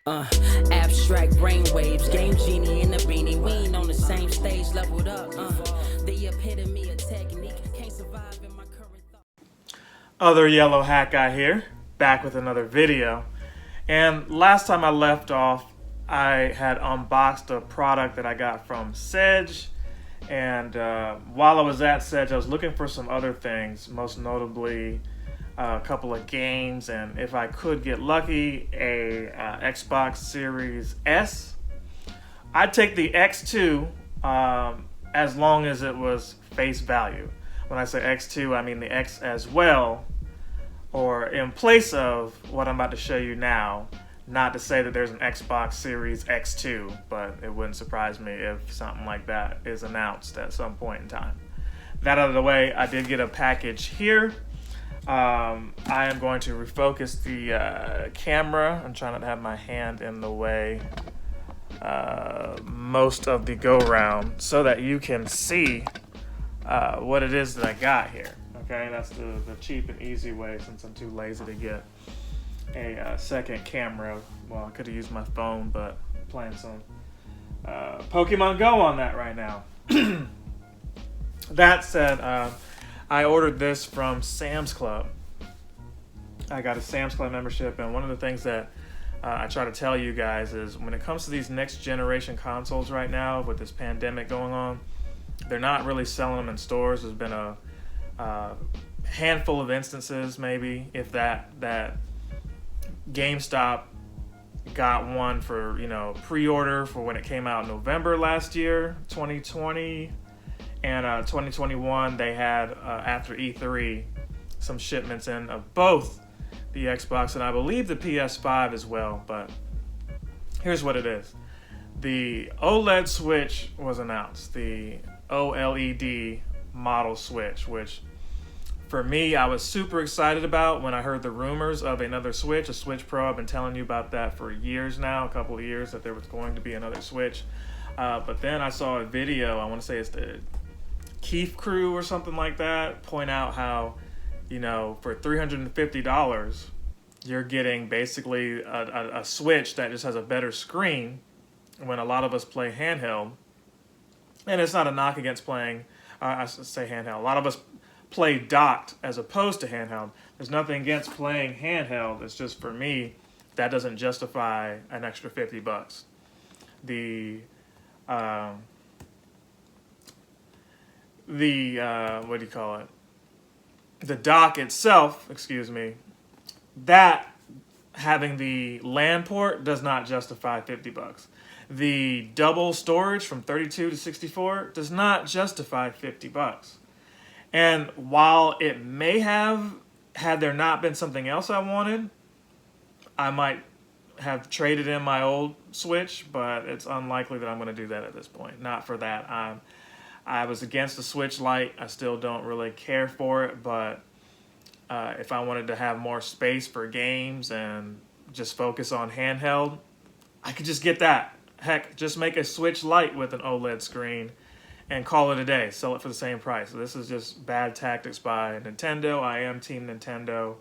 Abstract brainwaves, game genie in the beanie. We ain't on the same stage, leveled up. The epitome of technique can't survive in my current thought. Other yellow hat guy here, back with another video. And last time I left off, I had unboxed a product that I got from Sedge. And while I was at Sedge, I was looking for some other things, most notably a couple of games, and if I could get lucky, a Xbox Series S. I'd take the X2 as long as it was face value. When I say X2, I mean the X as well, or in place of what I'm about to show you now. Not to say that there's an Xbox Series X2, but it wouldn't surprise me if something like that is announced at some point in time. That out of the way, I did get a package here. I am going to refocus the camera. I'm trying not to have my hand in the way most of the go-round so that you can see what it is that I got here. Okay, that's the cheap and easy way since I'm too lazy to get a second camera. Well, I could have used my phone, but I'm playing some Pokemon Go on that right now. That said, I ordered this from Sam's Club. I got a Sam's Club membership, and one of the things that I try to tell you guys is when it comes to these next generation consoles right now with this pandemic going on, they're not really selling them in stores. There's been a handful of instances, maybe, if that GameStop got one for, pre-order for when it came out in November last year, 2020. And 2021, they had, after E3, some shipments in of both the Xbox and I believe the PS5 as well. But here's what it is. The OLED Switch was announced, the OLED model Switch, which for me, I was super excited about when I heard the rumors of another Switch, a Switch Pro. I've been telling you about that for years now, a couple of years, that there was going to be another Switch. But then I saw a video, I want to say it's the Keith Crew or something like that, point out how, for $350, you're getting basically a Switch that just has a better screen when a lot of us play handheld. And it's not a knock against playing, I should say handheld. A lot of us play docked as opposed to handheld. There's nothing against playing handheld. It's just, for me, that doesn't justify an extra $50. What do you call it? The dock itself, that having the LAN port does not justify $50. The double storage from 32 to 64 does not justify $50. And while it may have, had there not been something else I wanted, I might have traded in my old Switch, but it's unlikely that I'm going to do that at this point. Not for that. I was against the Switch Lite. I still don't really care for it, but if I wanted to have more space for games and just focus on handheld, I could just get that. Heck, just make a Switch Lite with an OLED screen and call it a day. Sell it for the same price. So this is just bad tactics by Nintendo. I am Team Nintendo.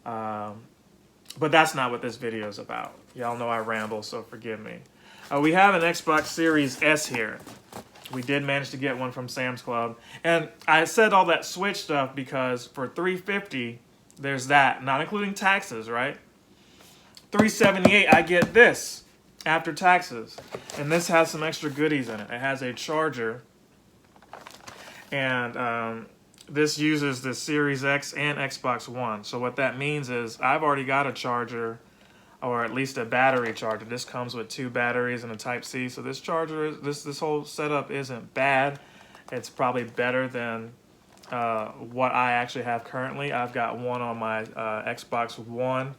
But that's not what this video is about. Y'all know I ramble, so forgive me. We have an Xbox Series S here. We did manage to get one from Sam's Club. And I said all that Switch stuff because for $350, there's that, not including taxes, right? $378, I get this after taxes. And this has some extra goodies in it. It has a charger. And this uses the Series X and Xbox One. So what that means is I've already got a charger, or at least a battery charger. This comes with 2 batteries and a Type-C. So this charger, this whole setup isn't bad. It's probably better than what I actually have currently. I've got one on my Xbox One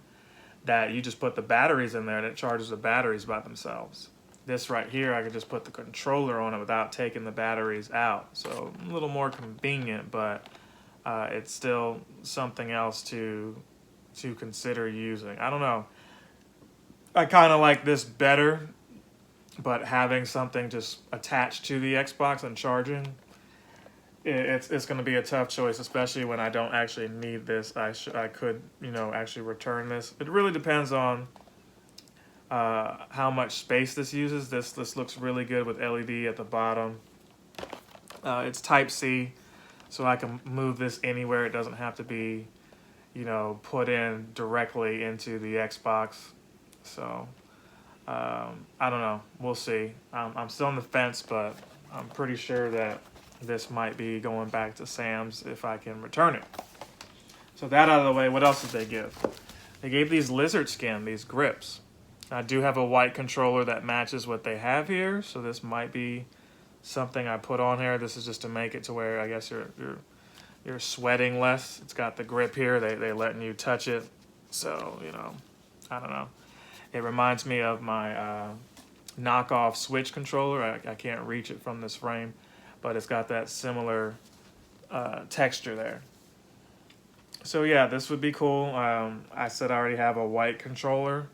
that you just put the batteries in there and it charges the batteries by themselves. This right here, I could just put the controller on it without taking the batteries out. So a little more convenient, but it's still something else to consider using. I don't know. I kind of like this better, but having something just attached to the Xbox and charging, it's going to be a tough choice, especially when I don't actually need this. I could, actually return this. It really depends on how much space this uses. This looks really good with LED at the bottom. It's Type-C, so I can move this anywhere. It doesn't have to be, put in directly into the Xbox. So, I don't know. We'll see. I'm still on the fence, but I'm pretty sure that this might be going back to Sam's if I can return it. So that out of the way, what else did they give? They gave these lizard skin, these grips. I do have a white controller that matches what they have here, so this might be something I put on here. This is just to make it to where I guess you're sweating less. It's got the grip here. They letting you touch it. So, I don't know. It reminds me of my knockoff Switch controller. I can't reach it from this frame, but it's got that similar texture there. So yeah, this would be cool. I said I already have a white controller,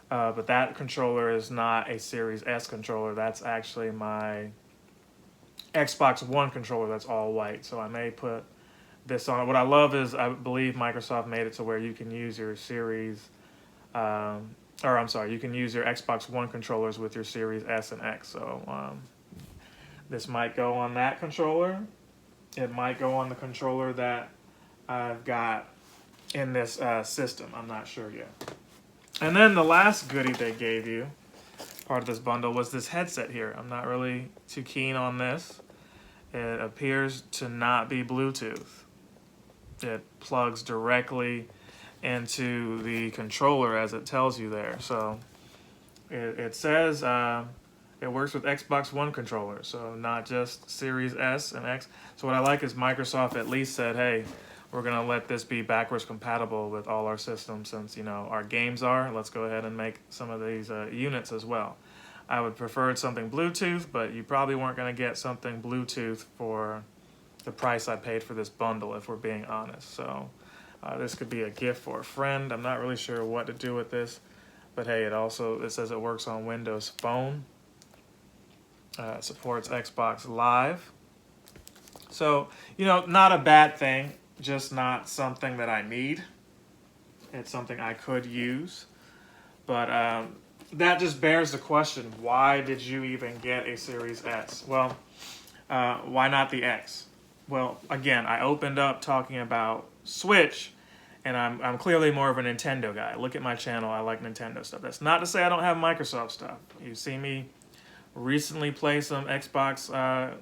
but that controller is not a Series S controller. That's actually my Xbox One controller that's all white. So I may put this on it. What I love is I believe Microsoft made it to where you can use your Series, you can use your Xbox One controllers with your Series S and X. So this might go on that controller. It might go on the controller that I've got in this system. I'm not sure yet. And then the last goodie they gave you, part of this bundle, was this headset here. I'm not really too keen on this. It appears to not be Bluetooth. It plugs directly into the controller as it tells you there. So it says it works with Xbox One controllers, so not just Series S and X. So what I like is Microsoft at least said, hey, we're going to let this be backwards compatible with all our systems since, our games are. Let's go ahead and make some of these units as well. I would prefer something Bluetooth, but you probably weren't going to get something Bluetooth for the price I paid for this bundle, if we're being honest. So this could be a gift for a friend. I'm not really sure what to do with this, but hey, it says it works on Windows Phone. It supports Xbox Live. So, not a bad thing. Just not something that I need. It's something I could use. But that just bears the question, why did you even get a Series S? Well, why not the X? Well, again, I opened up talking about Switch, and I'm clearly more of a Nintendo guy. Look at my channel, I like Nintendo stuff. That's not to say I don't have Microsoft stuff. You see me recently play some Xbox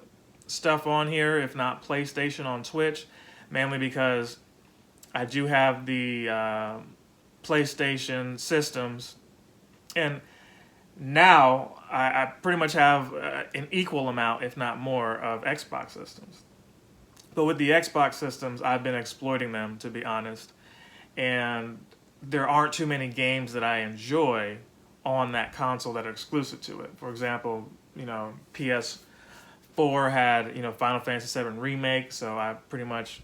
stuff on here, if not PlayStation on Twitch. Mainly because I do have the PlayStation systems, and now I pretty much have an equal amount, if not more, of Xbox systems. But with the Xbox systems, I've been exploiting them, to be honest, and there aren't too many games that I enjoy on that console that are exclusive to it. For example, PS4 had, Final Fantasy VII Remake, so I pretty much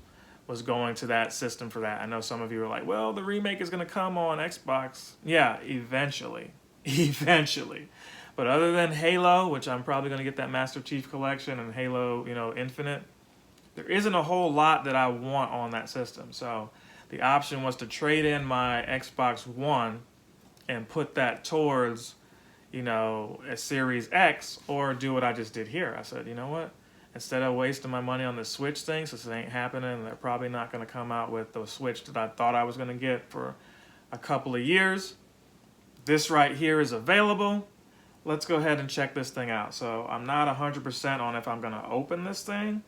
was going to that system for that. I know some of you are like, well, the remake is going to come on Xbox. Yeah, eventually. Eventually. But other than Halo, which I'm probably going to get that Master Chief Collection and Halo, Infinite, there isn't a whole lot that I want on that system. So the option was to trade in my Xbox One and put that towards, a Series X, or do what I just did here. I said, you know what? Instead of wasting my money on the Switch thing, since it ain't happening, and they're probably not going to come out with the Switch that I thought I was going to get for a couple of years. This right here is available. Let's go ahead and check this thing out. So I'm not 100% on if I'm going to open this thing.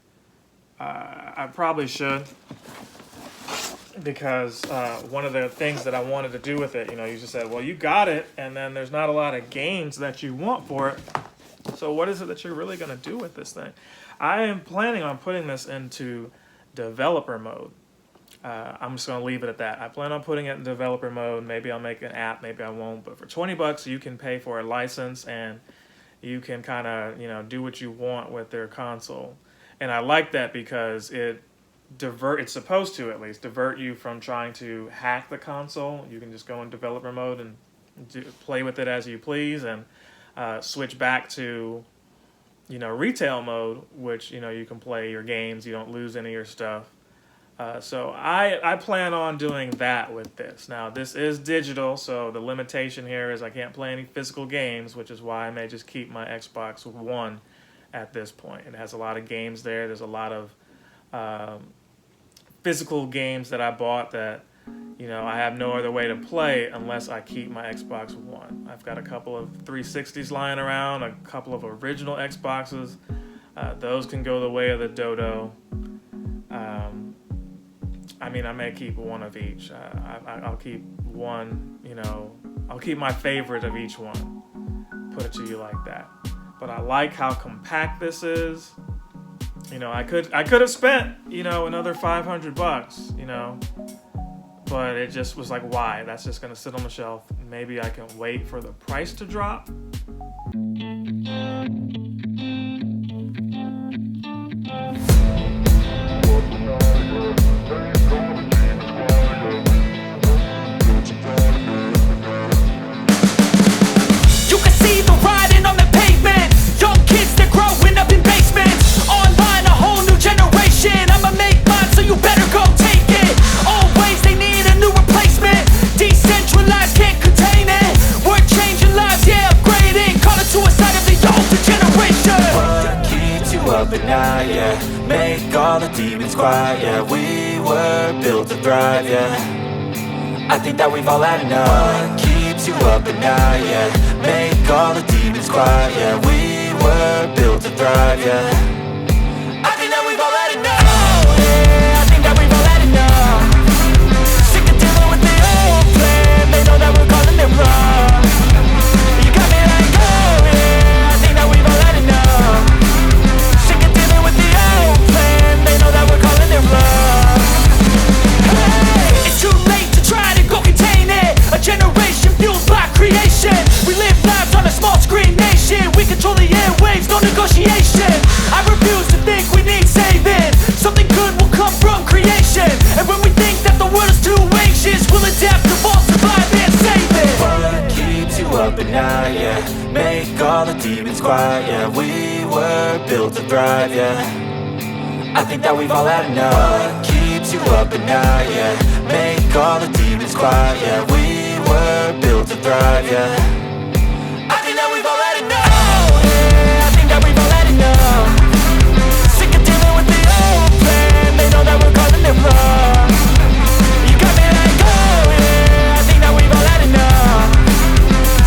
I probably should, because one of the things that I wanted to do with it, you just said, well, you got it, and then there's not a lot of games that you want for it. So what is it that you're really going to do with this thing? I am planning on putting this into developer mode. I'm just going to leave it at that. I plan on putting it in developer mode. Maybe I'll make an app, maybe I won't. But for $20, you can pay for a license, and you can kind of, do what you want with their console. And I like that because it's supposed to at least divert you from trying to hack the console. You can just go in developer mode and play with it as you please, and switch back to retail mode, which you can play your games. You don't lose any of your stuff. So I plan on doing that with this. Now, this is digital, so the limitation here is I can't play any physical games, which is why I may just keep my Xbox One at this point. It has a lot of games there. There's a lot of physical games that I bought that, you know, I have no other way to play unless I keep my Xbox One. I've got a couple of 360s lying around, a couple of original Xboxes. Those can go the way of the dodo. I mean, I may keep one of each. I'll keep one, you know, I'll keep my favorite of each one. Put it to you like that. But I like how compact this is. You know, I could have spent, you know, another $500, you know, but it just was like, why? That's just gonna sit on the shelf. Maybe I can wait for the price to drop. Make all the demons quiet, yeah. We were built to thrive, yeah. I think that we've all had enough. What keeps you up at night, yeah. Make all the demons quiet, yeah. We were built to thrive, yeah. I think that we've all had enough. Oh, yeah, I think that we've all had enough. Sick of dealing with the old plan. They know that we're calling it wrong. You got me like, oh, yeah, I think that we've all had enough. They know that we're calling it love. Hey, it's too late to try to go contain it. A generation fueled by creation. We live lives on a small screen nation. We control the airwaves, no negotiation. I refuse to think we need saving. Something good will come from creation. And when we think that the world is too anxious, we'll adapt, evolve, survive and save it. What keeps you up at night, yeah. Make all the demons quiet, yeah. We were built to thrive, yeah. I think that we've all had enough. What keeps you up at night, yeah. Make all the demons quiet, yeah. We were built to thrive, yeah. I think that we've all had enough. Oh, yeah, I think that we've all had enough. Sick of dealing with the old plan. They know that we're calling it wrong. You got me like, oh, yeah, I think that we've all had enough.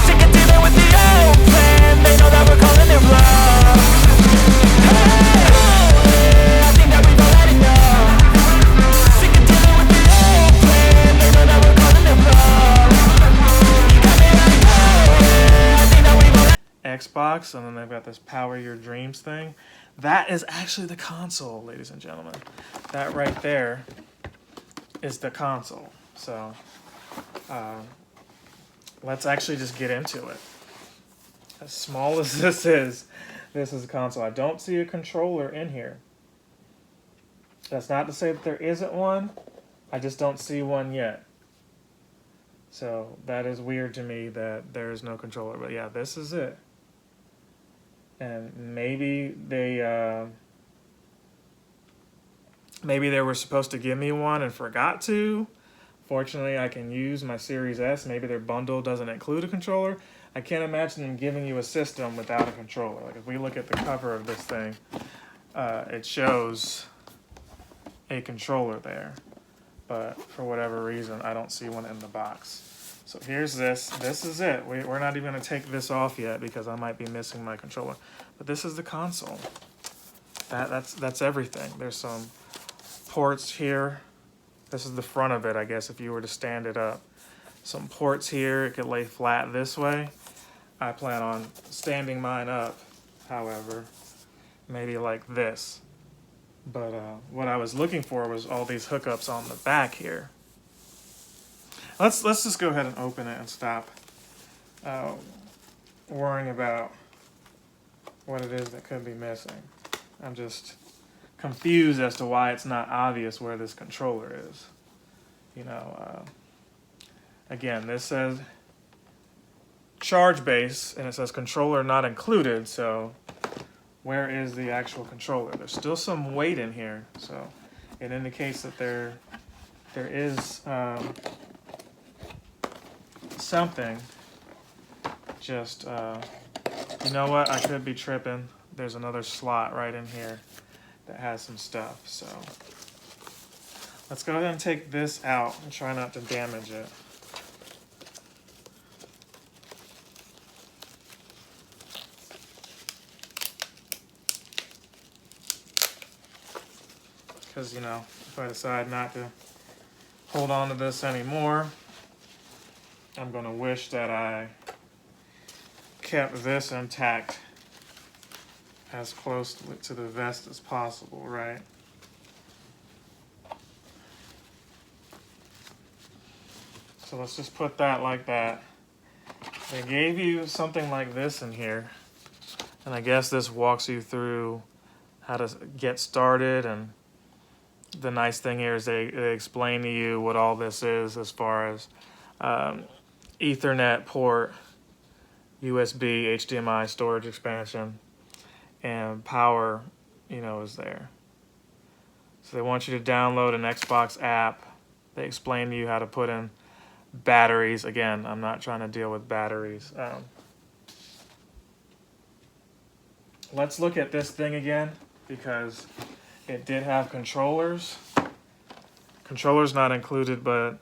Sick of dealing with the old plan. They know that we're calling it wrong. Xbox, and then they've got this Power Your Dreams thing. That is actually the console, ladies and gentlemen. That right there is the console. So let's actually just get into it. As small as this is a console. I don't see a controller in here. That's not to say that there isn't one. I just don't see one yet. So that is weird to me that there is no controller. But yeah, this is it. And maybe they were supposed to give me one and forgot to. Fortunately, I can use my Series S. Maybe their bundle doesn't include a controller. I can't imagine them giving you a system without a controller. Like if we look at the cover of this thing, it shows a controller there. But for whatever reason, I don't see one in the box. So here's this. This is it. We're not even going to take this off yet because I might be missing my controller. But this is the console. That's everything. There's some ports here. This is the front of it, I guess, if you were to stand it up. Some ports here. It could lay flat this way. I plan on standing mine up, however, maybe like this. But what I was looking for was all these hookups on the back here. Let's just go ahead and open it and stop worrying about what it is that could be missing. I'm just confused as to why it's not obvious where this controller is. You know, again, this says charge base, and it says controller not included, so where is the actual controller? There's still some weight in here, so it indicates that there is something. Just you know what? I could be tripping. There's another slot right in here that has some stuff. So let's go ahead and take this out and try not to damage it. Because, you know, if I decide not to hold on to this anymore, I'm going to wish that I kept this intact as close to the vest as possible, right? So let's just put that like that. They gave you something like this in here, and I guess this walks you through how to get started. And the nice thing here is they explain to you what all this is as far as Ethernet port, USB, HDMI storage expansion, and power, you know, is there. So they want you to download an Xbox app. They explain to you how to put in batteries. Again, I'm not trying to deal with batteries. Let's look at this thing again, because it did have controllers. Controllers not included, but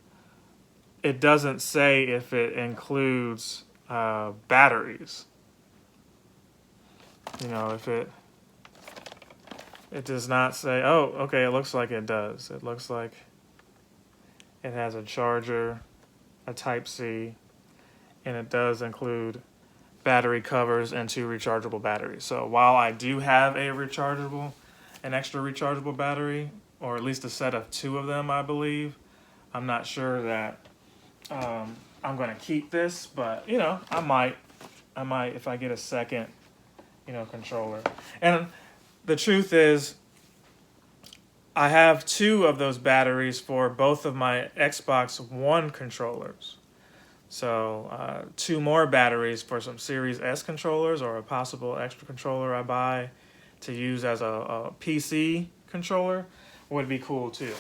it doesn't say if it includes batteries. You know, if it does not say, oh, okay, it looks like it does. It looks like it has a charger, a Type-C, and it does include battery covers and 2 rechargeable batteries. So while I do have an extra rechargeable battery, or at least a set of 2 of them, I believe, I'm not sure that I'm going to keep this, but, you know, I might if I get a second, you know, controller. And the truth is, I have 2 of those batteries for both of my Xbox One controllers. So 2 more batteries for some Series S controllers, or a possible extra controller I buy to use as a PC controller would be cool too.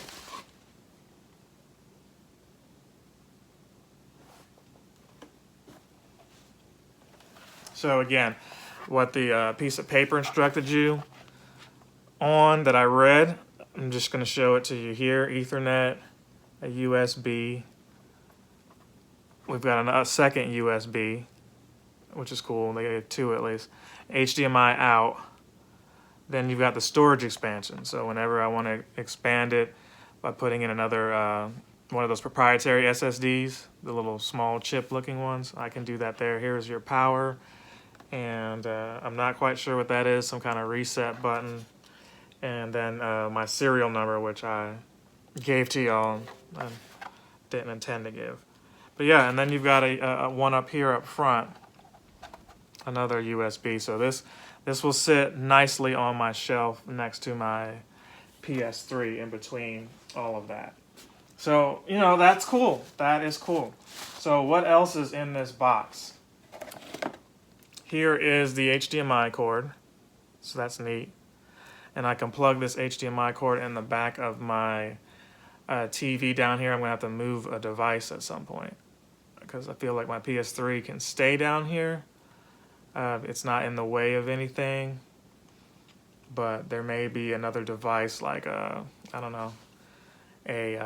So again, what the piece of paper instructed you on that I read, I'm just going to show it to you here. Ethernet, a USB. We've got a second USB, which is cool. They gave 2 at least. HDMI out. Then you've got the storage expansion. So whenever I want to expand it by putting in another one of those proprietary SSDs, the little small chip looking ones, I can do that there. Here's your power. And I'm not quite sure what that is, some kind of reset button. And then my serial number, which I gave to y'all and didn't intend to give. But yeah, and then you've got a one up here up front, another USB. So this will sit nicely on my shelf next to my PS3 in between all of that. So, you know, that's cool. That is cool. So what else is in this box? Here is the HDMI cord. So that's neat. And I can plug this HDMI cord in the back of my TV down here. I'm going to have to move a device at some point, because I feel like my PS3 can stay down here. It's not in the way of anything, but there may be another device like I don't know, a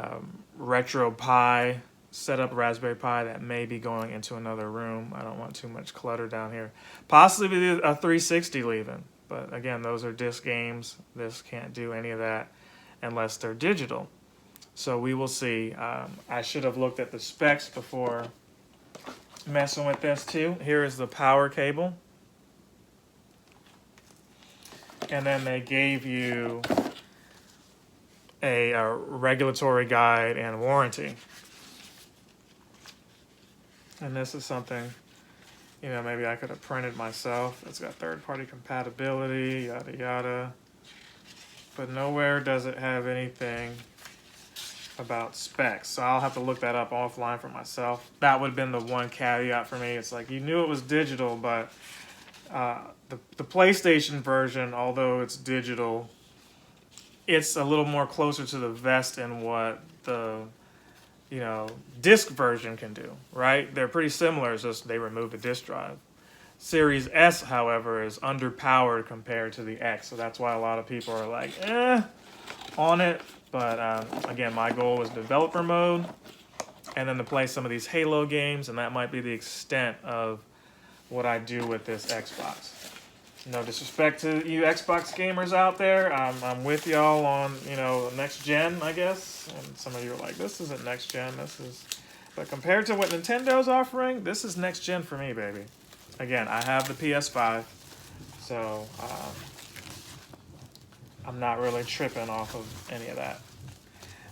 Retro Pi, set up Raspberry Pi that may be going into another room. I don't want too much clutter down here. Possibly a 360 leaving, but again, those are disc games. This can't do any of that unless they're digital. So we will see. I should have looked at the specs before messing with this too. Here is the power cable. And then they gave you a regulatory guide and warranty. And this is something, you know, maybe I could have printed myself. It's got third-party compatibility, yada yada. But nowhere does it have anything about specs. So I'll have to look that up offline for myself. That would have been the one caveat for me. It's like, you knew it was digital, but the PlayStation version, although it's digital, it's a little more closer to the vest in what the, disc version can do, right? They're pretty similar, it's just they remove the disc drive. Series S, however, is underpowered compared to the X, so that's why a lot of people are like, on it. But again, my goal was developer mode, and then to play some of these Halo games, and that might be the extent of what I do with this Xbox. No disrespect to you Xbox gamers out there. I'm with y'all on, next gen, I guess. And some of you are like, this isn't next gen, this is... But compared to what Nintendo's offering, this is next gen for me, baby. Again, I have the PS5, so I'm not really tripping off of any of that.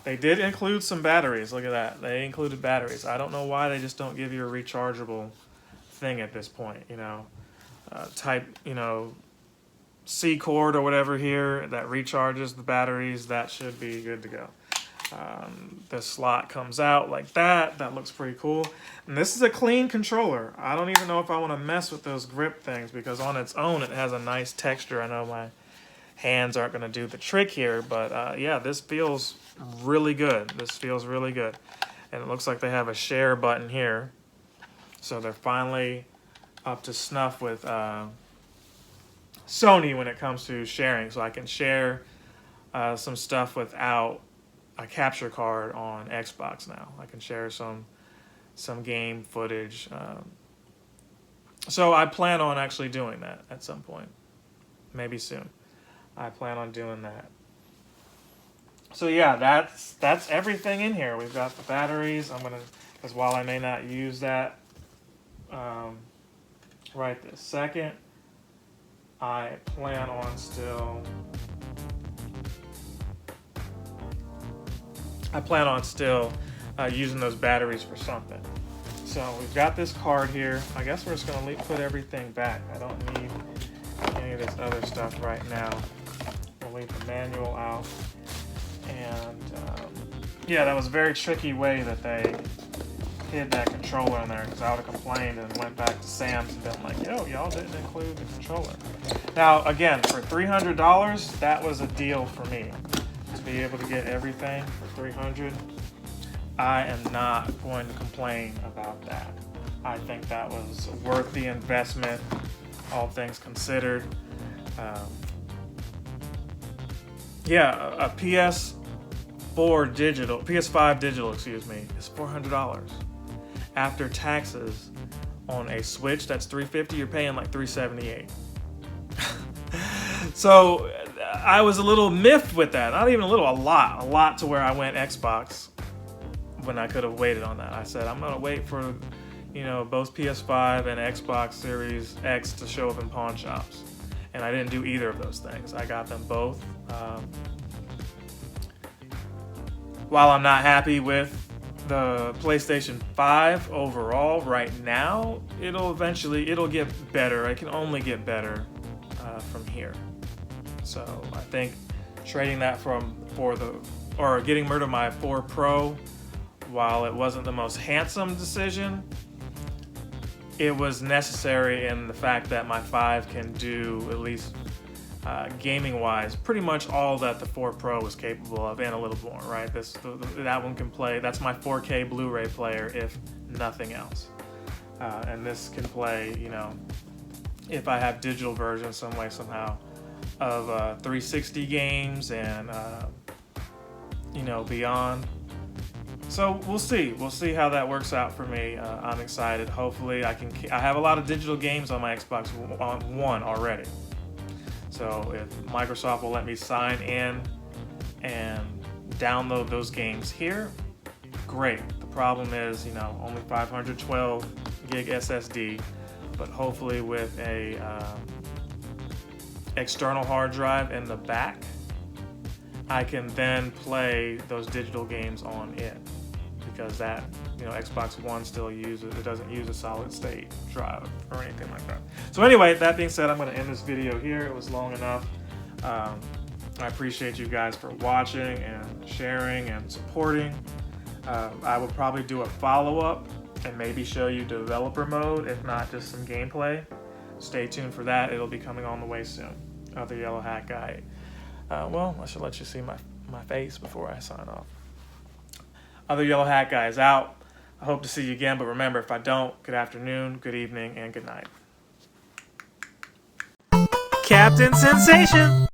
They did include some batteries. Look at that. They included batteries. I don't know why they just don't give you a rechargeable thing at this point, type, C cord or whatever here that recharges the batteries. That should be good to go. The slot comes out like that. That looks pretty cool. And this is a clean controller. I don't even know if I want to mess with those grip things because on its own it has a nice texture. I know my hands aren't going to do the trick here, but yeah, this feels really good. This feels really good. And it looks like they have a share button here. So they're finally up to snuff with Sony when it comes to sharing. So I can share some stuff without a capture card on Xbox now. I can share some game footage. So I plan on actually doing that at some point. Maybe soon. I plan on doing that. So yeah, that's everything in here. We've got the batteries. Because while I may not use that right this second, I plan on still using those batteries for something. So we've got this card here. I guess we're just going to put everything back. I don't need any of this other stuff right now. We'll leave the manual out. And yeah, that was a very tricky way that they hid that controller in there, because I would have complained and went back to Sam's and been like, yo, y'all didn't include the controller. Now, again, for $300, that was a deal for me. To be able to get everything for $300, I am not going to complain about that. I think that was worth the investment, all things considered. Yeah, a PS5 digital, excuse me, is $400. After taxes on a Switch that's $350, you're paying like $378. So I was a little miffed with that. Not even a little, a lot to where I went Xbox when I could have waited on that. I said, I'm gonna wait for, both PS5 and Xbox Series X to show up in pawn shops. And I didn't do either of those things. I got them both. While I'm not happy with the PlayStation 5 overall right now, it'll get better. It can only get better from here. So I think trading that getting rid of my 4 Pro, while it wasn't the most handsome decision, it was necessary in the fact that my 5 can do, at least gaming-wise, pretty much all that the 4 Pro was capable of and a little more, right? That one can play, that's my 4K Blu-ray player, if nothing else. And this can play, if I have digital versions some way, somehow, of 360 games and, beyond. So we'll see. We'll see how that works out for me. I'm excited. Hopefully I have a lot of digital games on my Xbox One already. So if Microsoft will let me sign in and download those games here, great. The problem is, only 512 gig SSD, but hopefully with a external hard drive in the back, I can then play those digital games on it, because that, Xbox One it doesn't use a solid state drive or anything like that. So anyway, that being said, I'm going to end this video here. It was long enough. I appreciate you guys for watching and sharing and supporting. I will probably do a follow-up and maybe show you developer mode, if not just some gameplay. Stay tuned for that. It'll be coming on the way soon. Other Yellow Hat Guy. Well, I should let you see my face before I sign off. Other Yellow Hat Guy is out. I hope to see you again, but remember, if I don't, good afternoon, good evening, and good night. Captain Sensation.